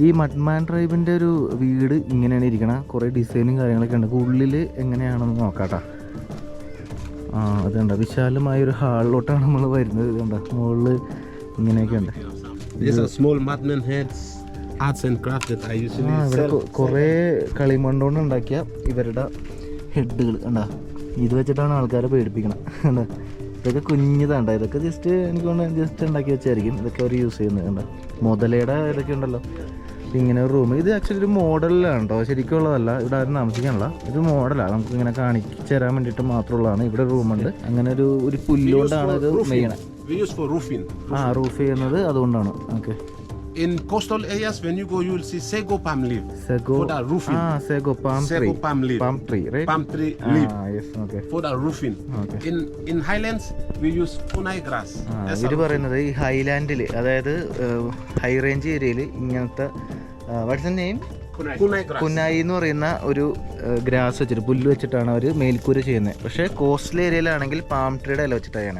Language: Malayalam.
ഈ മഡ്മാൻ ട്രൈബിൻ്റെ ഒരു വീട് ഇങ്ങനെയാണ് ഇരിക്കണം. കുറേ ഡിസൈനും കാര്യങ്ങളൊക്കെ ഉണ്ട്. ഉള്ളിൽ എങ്ങനെയാണെന്ന് നോക്കാട്ടാ. അതുണ്ട്, വിശാലമായൊരു ഹാളിലോട്ടാണ് നമ്മൾ വരുന്നത്. ഇതുണ്ട്, മുകളിൽ ഇങ്ങനെയൊക്കെ ഉണ്ട്. ഇവിടെ കുറേ കളിമണ്ണോണ്ട് ഉണ്ടാക്കിയ ഇവരുടെ ഹെഡുകൾ ഉണ്ടാ. ഇത് വെച്ചിട്ടാണ് ആൾക്കാരെ പേടിപ്പിക്കണം. എന്താ ഇതൊക്കെ കുഞ്ഞിതാണ്ട. ഇതൊക്കെ ജസ്റ്റ് എനിക്ക് തോന്നുന്നു ജസ്റ്റ് ഉണ്ടാക്കി വെച്ചായിരിക്കും ഇതൊക്കെ അവർ യൂസ് ചെയ്യുന്നത്. എന്താ മുതലയുടെ ഇതൊക്കെ ഉണ്ടല്ലോ. ഇങ്ങനെ ഒരു റൂം, ഇത് ആക്ച്വലി ഒരു മോഡലാണ് കേട്ടോ, ശരിക്കും ഉള്ളതല്ല. ഇവിടെ ആരും താമസിക്കാനുള്ള ഇത് മോഡലാണ്, നമുക്ക് ഇങ്ങനെ കാണിച്ചു തരാൻ വേണ്ടിയിട്ട് മാത്രമുള്ളതാണ്. ഇവിടെ റൂമുണ്ട്. അങ്ങനെ ഒരു പുല്ലുകൊണ്ടാണ് ഇത് മെയ്യണത്. റൂഫ് ചെയ്യുന്നത് അതുകൊണ്ടാണ്. Okay. In coastal areas, when you go, you will see sago palm leaf for the roofing. Sago palm tree. Palm leaf. Palm tree, right? Palm tree leaf. Yes, okay. For the roofing. Okay. In highlands, we use funai grass. ഇത് പറയുന്നത് ഈ ഹൈലാൻഡിൽ, അതായത് ഹൈ റേഞ്ച് ഏരിയയിൽ ഇങ്ങനത്തെ വാട്ട്സ് ദ നെയിം, കുനായി എന്ന് പറയുന്ന ഒരു ഗ്രാസ് വെച്ചിട്ട്, പുല്ല് വെച്ചിട്ടാണ് അവർ മേൽക്കൂര ചെയ്യുന്നത്. പക്ഷേ കോസ്റ്റൽ ഏരിയയിലാണെങ്കിൽ പാം ട്രീയുടെ ഇല വെച്ചിട്ടാണ്.